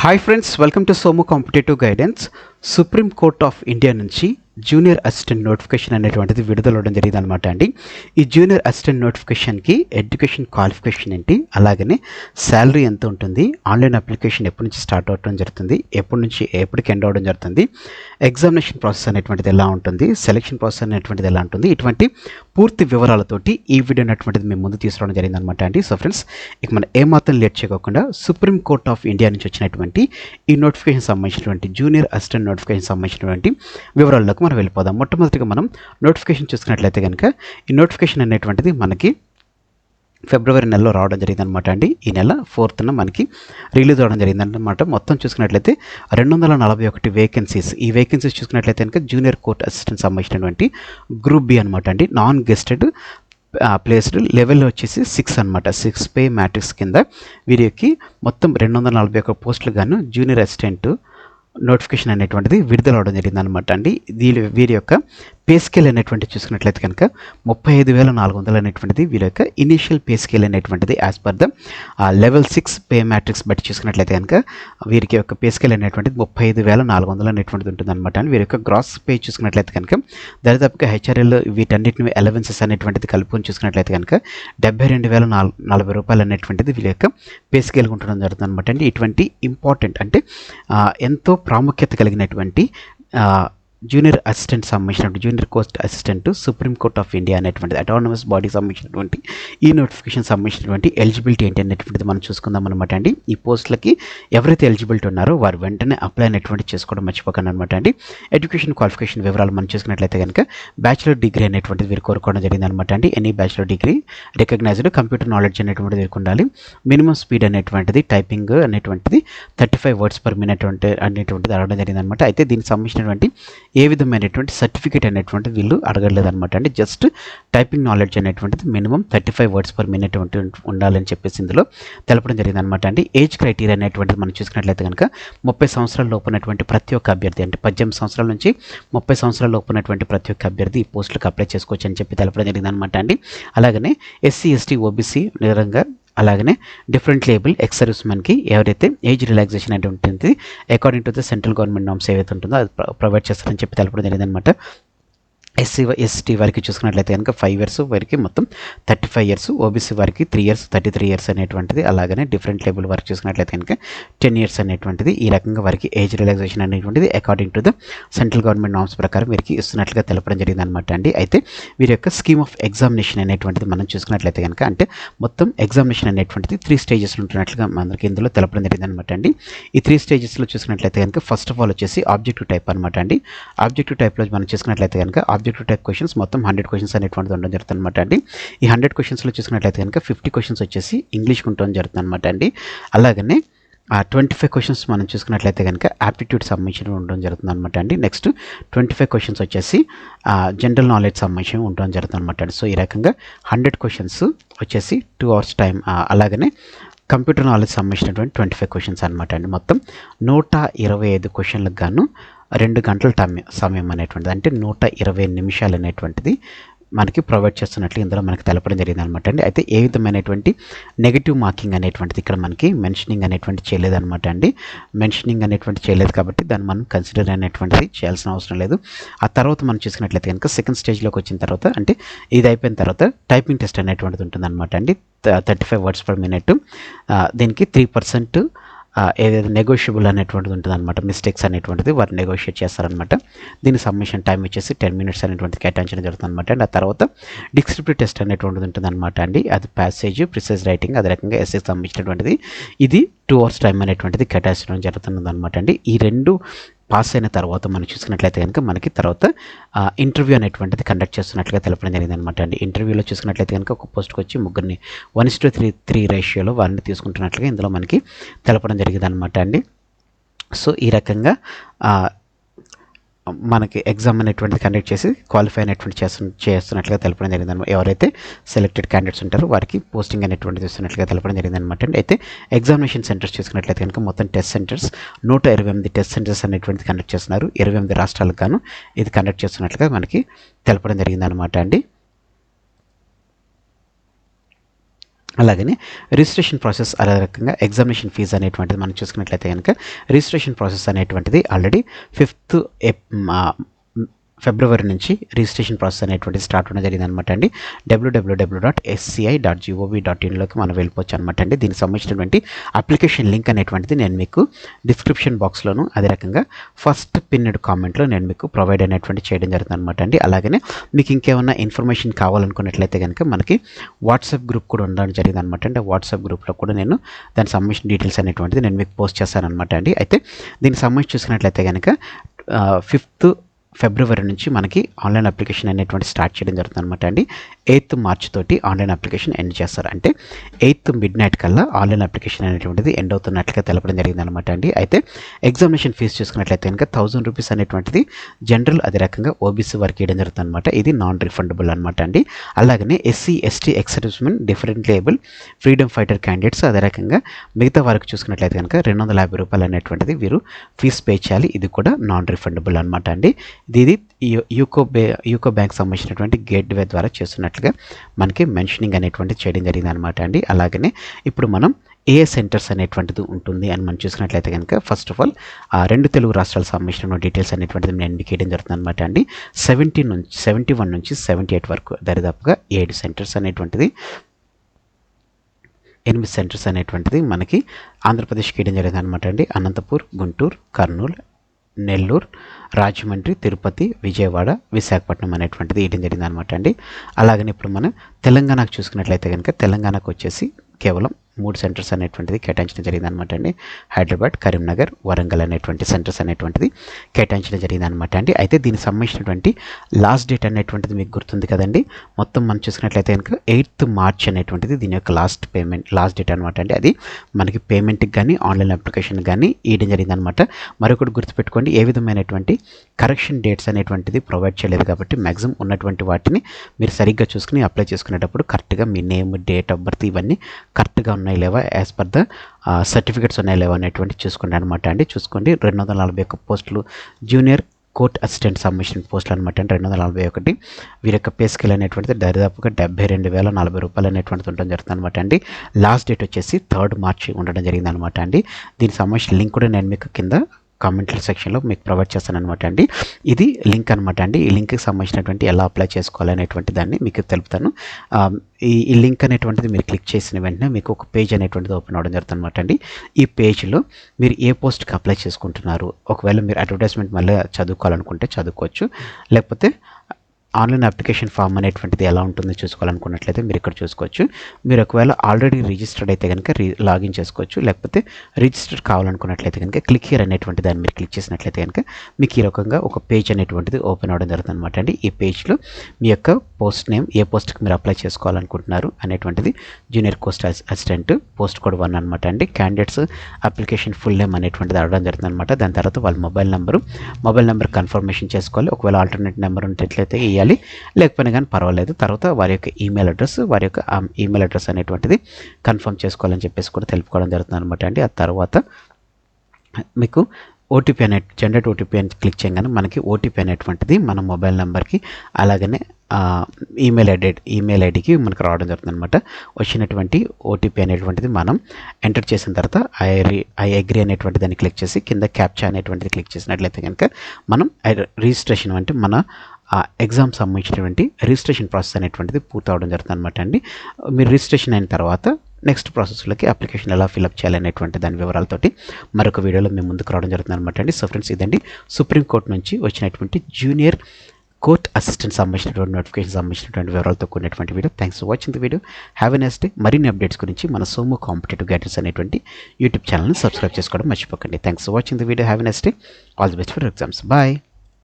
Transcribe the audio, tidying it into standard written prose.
Hi friends, welcome to Somu competitive guidance. Supreme court of India నుంచి junior assistant notification అనేటువంటిది విడుదల అవడం జరిగింది అనమాట అండి. ఈ జూనియర్ అసిస్టెంట్ నోటిఫికేషన్కి ఎడ్యుకేషన్ క్వాలిఫికేషన్ ఏంటి, అలాగనే శాలరీ ఎంత ఉంటుంది, ఆన్లైన్ అప్లికేషన్ ఎప్పటి నుంచి స్టార్ట్ అవడం జరుగుతుంది, ఎప్పటికి ఎండ్ అవడం జరుగుతుంది, ఎగ్జామినేషన్ ప్రాసెస్ అనేటువంటిది ఎలా ఉంటుంది, సెలెక్షన్ ప్రాసెస్ అనేటువంటిది ఎలా ఉంటుంది, ఇటువంటి పూర్తి వివరాలతోటి ఈ వీడియో అనేటువంటిది మేము ముందు తీసుకురావడం జరిగింది అనమాట అండి. సో ఫ్రెండ్స్, ఇక మనం ఏమాత్రం లేట్ చేయకుండా సుప్రీం కోర్ట్ ఆఫ్ ఇండియా నుంచి వచ్చినటువంటి ఈ నోటిఫికేషన్ సంబంధించినటువంటి జూనియర్ అసిస్టెంట్ నోటిఫికేషన్ సంబంధించినటువంటి వివరాల్లోకి మనం వెళ్ళిపోదాం. మొట్టమొదటిగా మనం నోటిఫికేషన్ చూసుకున్నట్లయితే కనుక ఈ నోటిఫికేషన్ అనేటువంటిది మనకి ఫిబ్రవరి నెలలో రావడం జరిగింది అనమాట అండి. ఈ నెల 4th మనకి రిలీజ్ అవ్వడం జరిగింది అనమాట. మొత్తం చూసుకున్నట్లయితే 241 వేకెన్సీస్. ఈ వేకెన్సీస్ చూసుకున్నట్లయితే కనుక జూనియర్ కోర్ట్ అసిస్టెంట్ సంబంధించినటువంటి గ్రూప్ బి అనమాట అండి. నాన్ గెస్టెడ్ ప్లేస్డ్ లెవెల్ వచ్చేసి 6 అనమాట. 6 పే మ్యాట్రిక్స్ కింద వీరికి మొత్తం 241 పోస్టులు గాను జూనియర్ అసిస్టెంట్ నోటిఫికేషన్ అనేటువంటిది విడుదల అవడం జరిగింది అనమాట అండి. వీరి యొక్క పే స్కేల్ అనేటువంటి చూసుకున్నట్లయితే కనుక 35,400 అనేటువంటిది వీరి యొక్క ఇనీషియల్ పే స్కేల్ అనేటువంటిది as per the level 6 pay matrix బట్టి చూసుకున్నట్లయితే కనుక వీరికి యొక్క పే స్కేల్ అనేటువంటిది 35,400 అనేటువంటిది ఉంటుంది అనమాట అండి. వీరి యొక్క గ్రాస్ పే చూసుకున్నట్లయితే కనుక దరిదాపుగా హెచ్ఆర్ఎల్ వీటన్నిటిని అలవెన్సెస్ అనేటువంటిది కలుపుకొని చూసుకున్నట్లయితే కనుక 72,040 రూపాయలు అనేటువంటిది వీరి యొక్క పే స్కేల్ ఉండడం జరుగుతుంది అనమాట అండి. ఇటువంటి ఇంపార్టెంట్ అంటే ఎంతో ప్రాముఖ్యత కలిగినటువంటి జూనియర్ అసిస్టెంట్ సంబంధించినటువంటి junior court assistant supreme court of India అనేటువంటిది అటానమస్ బాడీ సంబంధించినటువంటి ఈ నోటిఫికేషన్ సంబంధించినటువంటి ఎలిజిబిలిటీ ఏంటి అనేటువంటిది మనం చూసుకుందాం అనమాట అండి. ఈ పోస్టులకి ఎవరైతే ఎలిజిబిలిటీ ఉన్నారో వారు వెంటనే అప్లై అనేటువంటి చేసుకోవడం మర్చిపోకండి అనమాట అండి. ఎడ్యుకేషన్ క్వాలిఫికేషన్ వివరాలు మనం చూసుకున్నట్లయితే కనుక బ్యాచిలర్ డిగ్రీ అనేటువంటిది వీరు కోరుకోవడం జరిగింది అనమాట అండి. Any bachelor degree recognized computer knowledge అనేటువంటిది వీరికి ఉండాలి. మినిమం స్పీడ్ అనేటువంటిది టైపింగ్ అనేటువంటిది 35 words per minute అనేటువంటిది అడగడం జరిగింది అనమాట. అయితే దీనికి సంబంధించినటువంటి ఏ విధమైనటువంటి సర్టిఫికేట్ అనేటువంటిది వీళ్ళు అడగలేదు అనమాట అండి. జస్ట్ టైపింగ్ నాలెడ్జ్ అనేటువంటిది మినిమం 35 words per minute ఉండాలని చెప్పేసి ఇందులో తెలపడం జరిగింది అనమాట అండి. ఏజ్ క్రైటీరియా అనేటువంటిది మనం చూసుకున్నట్లయితే కనుక 30 సంవత్సరాల లోపు ఉన్నటువంటి ప్రతి ఒక్క అభ్యర్థి, అంటే 18 సంవత్సరాల నుంచి 30 సంవత్సరాల లోపు ఉన్నటువంటి ప్రతి ఒక్క అభ్యర్థి ఈ పోస్టులకు అప్లై చేసుకోవచ్చు అని చెప్పి తెలపడం జరిగింది అనమాట అండి. అలాగనే ఎస్సీ ఎస్టీ ఓబీసీ నిరంగా అలాగనే డిఫరెంట్ లేబుల్ ఎక్స్ సర్వీస్మెన్కి ఎవరైతే ఏజ్ రిలాక్సేషన్ అంటే ఉంటుంది according to the central government norms ఏవైతే ఉంటుందో అది ప్రొవైడ్ చేస్తారని చెప్పి తెలపడం జరిగింది అనమాట. ఎస్సీ ఎస్టీ వారికి చూసుకున్నట్లయితే కనుక 5 years వారికి మొత్తం 35 years, ఓబీసీ వారికి 3 years 33 years అనేటువంటిది, అలాగనే డిఫరెంట్ లేబుల్ వారికి చూసుకున్నట్లయితే కనుక 10 years అనేటువంటిది. ఈ రకంగా వారికి ఏజ్ రిలాక్సేషన్ అనేటువంటిది according to the central government norms ప్రకారం వీరికి ఇస్తున్నట్లుగా తెలపడం జరిగింది అనమాట అండి. అయితే వీరి యొక్క స్కీమ్ ఆఫ్ ఎగ్జామినేషన్ అనేటువంటిది మనం చూసుకున్నట్లయితే కనుక అంటే మొత్తం ఎగ్జామినేషన్ అనేటువంటిది 3 stages ఉంటున్నట్లుగా మనకి ఇందులో తెలపడం జరిగింది అనమాట అండి. ఈ 3 stagesలో చూసుకున్నట్లయితే కనుక ఫస్ట్ ఆఫ్ ఆల్ వచ్చేసి ఆబ్జెక్టివ్ టైప్ అనమాట అండి. ఆబ్జెక్టివ్ టైప్లో మనం చూసుకున్నట్లయితే కనుక ఆబ్జెక్టివ్ టైప్ క్వశ్చన్స్ మొత్తం 100 questions అనేటువంటిది ఉండడం జరుగుతుంది అనమాట అండి. ఈ 100 questions చూసుకున్నట్లయితే కనుక 50 questions వచ్చేసి ఇంగ్లీష్కి ఉండడం జరుగుతుంది అనమాట అండి. అలాగనే 25 questions మనం చూసుకున్నట్లయితే కనుక యాప్టిట్యూడ్ సంబంధించి ఉండడం జరుగుతుంది అనమాట అండి. నెక్స్ట్ 25 questions వచ్చేసి జనరల్ నాలెడ్జ్ సంబంధించి ఉండడం జరుగుతుంది అనమాట అండి. సో ఈ రకంగా 100 questions వచ్చేసి 2 hours టైం, అలాగనే కంప్యూటర్ నాలెడ్జ్ సంబంధించినటువంటి 25 questions అనమాట అండి. మొత్తం 125 questionలకు గాను 2 గంటల సమయం అనేటువంటిది, అంటే 120 నిమిషాలు అనేటువంటిది మనకి ప్రొవైడ్ చేస్తున్నట్లు ఇందులో మనకి తెలపడం జరిగింది అనమాట అండి. అయితే ఏ విధమైనటువంటి నెగిటివ్ మార్కింగ్ అనేటువంటిది ఇక్కడ మనకి మెన్షనింగ్ అనేటువంటి చేయలేదన్నమాట అండి. మెన్షనింగ్ అనేటువంటి చేయలేదు కాబట్టి దాన్ని మనం కన్సిడర్ అనేటువంటిది చేయాల్సిన అవసరం లేదు. ఆ తర్వాత మనం చూసుకున్నట్లయితే కనుక సెకండ్ స్టేజ్లోకి వచ్చిన తర్వాత, అంటే ఇది అయిపోయిన తర్వాత టైపింగ్ టెస్ట్ అనేటువంటిది ఉంటుంది అనమాట అండి. 35 words per minute. దీనికి 3% ఏదైతే నెగోషియబుల్ అనేటువంటిది ఉంటుంది అనమాట. మిస్టేక్స్ అనేటువంటిది వారు నెగోషియేట్ చేస్తారనమాట. దీనికి సబ్మిషన్ టైం వచ్చేసి 10 minutes అనేటువంటిది కేటాయించడం జరుగుతుంది అనమాట అండి. ఆ తర్వాత డిస్క్రిప్టివ్ టెస్ట్ అనేటువంటిది ఉంటుంది అనమాట అండి. అది ప్యాసేజ్, ప్రిసైజ్ రైటింగ్, అదే రకంగా ఎస్ఏకి సంబంధించినటువంటిది. ఇది 2 hours టైం అనేటువంటిది కేటాయించడం జరుగుతుంది అనమాట అండి. ఈ రెండు పాస్ అయిన తర్వాత మనం చూసుకున్నట్లయితే కనుక మనకి తర్వాత ఇంటర్వ్యూ అనేటువంటిది కండక్ట్ చేస్తున్నట్లుగా తెలపడం జరిగింది అనమాట అండి. ఇంటర్వ్యూలో చూసుకున్నట్లయితే కనుక ఒక పోస్ట్కి వచ్చి 3 1:3 రేషియోలో వారిని తీసుకుంటున్నట్లుగా ఇందులో మనకి తెలపడం జరిగింది అనమాట అండి. సో ఈ రకంగా మనకి ఎగ్జామ్ అనేటువంటిది కండక్ట్ చేసి క్వాలిఫై అనేటువంటి చేస్తున్నట్లుగా తెలపడం జరిగింది అనమాట. ఎవరైతే సెలెక్టెడ్ క్యాండిడేట్స్ ఉంటారో వారికి పోస్టింగ్ అనేటువంటిది ఇస్తున్నట్లుగా తెలపడం జరిగింది అనమాట అండి. అయితే ఎగ్జామినేషన్ సెంటర్స్ చూసుకున్నట్లయితే కనుక మొత్తం టెస్ట్ సెంటర్స్ 128 టెస్ట్ సెంటర్స్ అనేటువంటిది కండక్ట్ చేస్తున్నారు. 28 రాష్ట్రాలకు గాను ఇది కండక్ట్ చేస్తున్నట్లుగా మనకి తెలపడం జరిగింది అనమాట అండి. అలాగనే రిజిస్ట్రేషన్ ప్రాసెస్ అదే రకంగా ఎగ్జామినేషన్ ఫీజు అనేటువంటిది మనం చూసుకున్నట్లయితే కనుక రిజిస్ట్రేషన్ ప్రాసెస్ అనేటువంటిది ఆల్రెడీ 5th ఫిబ్రవరి నుంచి రిజిస్ట్రేషన్ ప్రాసెస్ అనేటువంటిది స్టార్ట్ అవ్వడం జరిగింది అనమాట అండి. www.sci.gov.in మనం వెళ్ళిపోవచ్చు అనమాట అండి. దీనికి సంబంధించినటువంటి అప్లికేషన్ లింక్ అనేటువంటిది నేను మీకు డిస్క్రిప్షన్ బాక్స్లోను అదే రకంగా ఫస్ట్ పిన్నెడ్ కామెంట్లో నేను మీకు ప్రొవైడ్ అనేటువంటి చేయడం జరుగుతుంది అనమాట అండి. అలాగనే మీకు ఇంకేమైనా ఇన్ఫర్మేషన్ కావాలనుకున్నట్లయితే కనుక మనకి వాట్సాప్ గ్రూప్ కూడా ఉండడం జరిగింది అనమాట అండి. వాట్సాప్ గ్రూప్లో కూడా నేను దానికి సంబంధించిన డీటెయిల్స్ అనేటువంటిది నేను మీకు పోస్ట్ చేస్తాను అనమాట అండి. అయితే దీనికి సంబంధించి చూసుకున్నట్లయితే కనుక 5th ఫిబ్రవరి నుంచి మనకి ఆన్లైన్ అప్లికేషన్ అనేటువంటి స్టార్ట్ చేయడం జరుగుతుంది అనమాట అండి. 8th మార్చ్ తోటి ఆన్లైన్ అప్లికేషన్ ఎండ్ చేస్తారు. అంటే 8th మిడ్-నైట్ కల్లా ఆన్లైన్ అప్లికేషన్ అనేటువంటిది ఎండ్ అవుతున్నట్లుగా తెలపడం జరిగింది అనమాట అండి. అయితే ఎగ్జామినేషన్ ఫీజు చూసుకున్నట్లయితే కనుక 1000 రూపీస్ అనేటువంటిది జనరల్ అదే రకంగా ఓబీసీ వారికి ఇవ్వడం జరుగుతుంది అనమాట. ఇది నాన్ రిఫండబుల్ అనమాట అండి. అలాగనే SC ST ex-servicemen differently able freedom fighter candidates అదే రకంగా మిగతా వారికి చూసుకున్నట్లయితే కనుక 250 రూపాయలు అనేటువంటిది వీరు ఫీజు పే చేయాలి. ఇది కూడా నాన్ రిఫండబుల్ అనమాట అండి. ఇది యూకో బ్యాంక్ సంబంధించినటువంటి గేట్వే ద్వారా చేస్తున్నట్లుగా మనకి మెన్షనింగ్ అనేటువంటి చేయడం జరిగింది అనమాట అండి. అలాగనే ఇప్పుడు మనం ఏ సెంటర్స్ అనేటువంటిది ఉంటుంది అని మనం చూసుకున్నట్లయితే కనుక ఫస్ట్ ఆఫ్ ఆల్ 2 తెలుగు రాష్ట్రాలకు సంబంధించిన డీటెయిల్స్ అనేటువంటిది నేను మీకు ఇవ్వడం జరుగుతుంది అనమాట అండి. 71 నుంచి 78 వరకు దరిదాపుగా 7 సెంటర్స్ అనేటువంటిది 8 సెంటర్స్ అనేటువంటిది మనకి ఆంధ్రప్రదేశ్కి ఇవ్వడం జరిగింది అనమాట అండి. అనంతపూర్, గుంటూరు, కర్నూలు, నెల్లూరు, రాజమండ్రి, తిరుపతి, విజయవాడ, విశాఖపట్నం అనేటువంటిది ఇవ్వడం జరిగింది అనమాట అండి. అలాగనే ఇప్పుడు మనం తెలంగాణకు చూసుకున్నట్లయితే కనుక తెలంగాణకు వచ్చేసి కేవలం 3 సెంటర్స్ అనేటువంటిది కేటాయించడం జరిగింది అనమాట అండి. హైదరాబాద్, కరీంనగర్, వరంగల్ అనేటువంటి సెంటర్స్ అనేటువంటిది కేటాయించడం జరిగింది అనమాట అండి. అయితే దీనికి సంబంధించినటువంటి లాస్ట్ డేట్ అనేటువంటిది మీకు గుర్తుంది కదండి. మొత్తం మనం చూసుకున్నట్లయితే కనుక 8th మార్చ్ అనేటువంటిది దీని యొక్క లాస్ట్ డేట్ అనమాట అండి. అది మనకి పేమెంట్కి కానీ ఆన్లైన్ అప్లికేషన్ కానీ ఇవ్వడం జరిగింది అనమాట. మరొకటి గుర్తుపెట్టుకోండి, ఏ విధమైనటువంటి కరెక్షన్ డేట్స్ అనేటువంటిది ప్రొవైడ్ చేయలేదు కాబట్టి మ్యాక్సిమం ఉన్నటువంటి వాటిని మీరు సరిగ్గా చూసుకుని అప్లై చేసుకునేటప్పుడు కరెక్ట్గా మీ నేమ్, డేట్ ఆఫ్ బర్త్ ఇవన్నీ కరెక్ట్గా ఉన్నాయి లేవా, యాజ్ పర్ ద సర్టిఫికేట్స్ ఉన్నాయి లేవా అనేటువంటి చూసుకోండి అనమాట అండి. చూసుకోండి 241 పోస్టులు జూనియర్ కోర్ట్ అసిస్టెంట్ సంబంధించిన పోస్టులు అనమాట అండి. 241 వీరి యొక్క పే స్కేల్ అనేటువంటిది దరిదాపుగా 72,040 రూపాయలు అనేటువంటిది ఉండడం జరుగుతుంది అనమాట అండి. లాస్ట్ డేట్ వచ్చేసి 3rd మార్చ్ ఉండడం జరిగింది అనమాట అండి. దీనికి సంబంధించిన లింక్ కూడా నేను మీకు కింద కామెంట్ల సెక్షన్లో మీకు ప్రొవైడ్ చేస్తాను అనమాట అండి. ఇది లింక్ అనమాట అండి. ఈ లింక్కి సంబంధించినటువంటి ఎలా అప్లై చేసుకోవాలనేటువంటి దాన్ని మీకు తెలుపుతాను. ఈ లింక్ అనేటువంటిది మీరు క్లిక్ చేసిన వెంటనే మీకు ఒక పేజ్ అనేటువంటిది ఓపెన్ అవ్వడం జరుగుతుంది అనమాట అండి. ఈ పేజ్లో మీరు ఏ పోస్ట్కి అప్లై చేసుకుంటున్నారు, ఒకవేళ మీరు అడ్వర్టైజ్మెంట్ మళ్ళీ చదువుకోవాలనుకుంటే చదువుకోవచ్చు, లేకపోతే ఆన్లైన్ అప్లికేషన్ ఫామ్ అనేటువంటిది ఎలా ఉంటుందో చూసుకోవాలనుకున్నట్లయితే మీరు ఇక్కడ చూసుకోవచ్చు. మీరు ఒకవేళ ఆల్రెడీ రిజిస్టర్డ్ అయితే కనుక లాగిన్ చేసుకోవచ్చు, లేకపోతే రిజిస్టర్ కావాలనుకున్నట్లయితే కనుక క్లిక్ హియర్ అనేటువంటి దాన్ని మీరు క్లిక్ చేసినట్లయితే కనుక మీకు ఈ రకంగా ఒక పేజ్ అనేటువంటిది ఓపెన్ అవ్వడం జరుగుతుంది అనమాట అండి. ఈ పేజ్లో మీ యొక్క పోస్ట్ నేమ్, ఏ పోస్ట్కి మీరు అప్లై చేసుకోవాలనుకుంటున్నారు అనేటువంటిది junior Coast assistant post code 1 అనమాట అండి. క్యాండిడేట్స్ అప్లికేషన్ ఫుల్ నేమ్ అనేటువంటిది అడగడం జరుగుతుంది అనమాట. దాని తర్వాత వాళ్ళ మొబైల్ నెంబర్ కన్ఫర్మేషన్ చేసుకోవాలి. ఒకవేళ ఆల్టర్నేట్ నెంబర్ ఉన్నట్లయితే ఇవ్వాలి, లేకపోయినా కానీ పర్వాలేదు. తర్వాత వారి యొక్క ఈమెయిల్ అడ్రస్ అనేటువంటిది కన్ఫర్మ్ చేసుకోవాలని చెప్పేసి కూడా తెలుపుకోవడం జరుగుతుంది అనమాట అండి. ఆ తర్వాత మీకు ఓటీపీ జనరేట్ ఓటీపీ అని క్లిక్ చేయగానే మనకి ఓటీపీ అనేటువంటిది మన మొబైల్ నెంబర్కి అలాగనే ఈమెయిల్ ఐడికి మనకు రావడం జరుగుతుంది అనమాట. వచ్చినటువంటి ఓటీపీ అనేటువంటిది మనం ఎంటర్ చేసిన తర్వాత ఐ అగ్రీ అనేటువంటి దాన్ని క్లిక్ చేసి కింద క్యాప్చా అనేటువంటిది క్లిక్ చేసినట్లయితే కనుక మనం రిజిస్ట్రేషన్ అంటే మన ఎగ్జామ్ సంబంధించినటువంటి రిజిస్ట్రేషన్ ప్రాసెస్ అనేటువంటిది పూర్తి అవడం జరుగుతుంది అనమాట అండి. మీరు రిజిస్ట్రేషన్ అయిన తర్వాత నెక్స్ట్ ప్రాసెస్లోకి అప్లికేషన్ ఎలా ఫిల్అప్ చేయాలనేటువంటి దాని వివరాలతోటి మరొక వీడియోలో మేము ముందుకు రావడం జరుగుతుంది అనమాట అండి. సో ఫ్రెండ్స్, ఇదండి సుప్రీంకోర్టు నుంచి వచ్చినటువంటి జూనియర్ కోర్ట్ అసిస్టెంట్ సంబంధించినటువంటి నోటిఫికేషన్ సంబంధించినటువంటి వివరాలతో కూడినటువంటి వీడియో. Thanks for watching the video. Have a nice day. మరిన్ని అప్డేట్స్ గురించి మన సోము కాంపిటేటివ్ గైడెన్స్ అనేటువంటి యూట్యూబ్ ఛానల్ని సబ్స్క్రైబ్ చేసుకోవడం మర్చిపోకండి. Thanks for watching the video. Have a nice day. All the best for exams. Bye.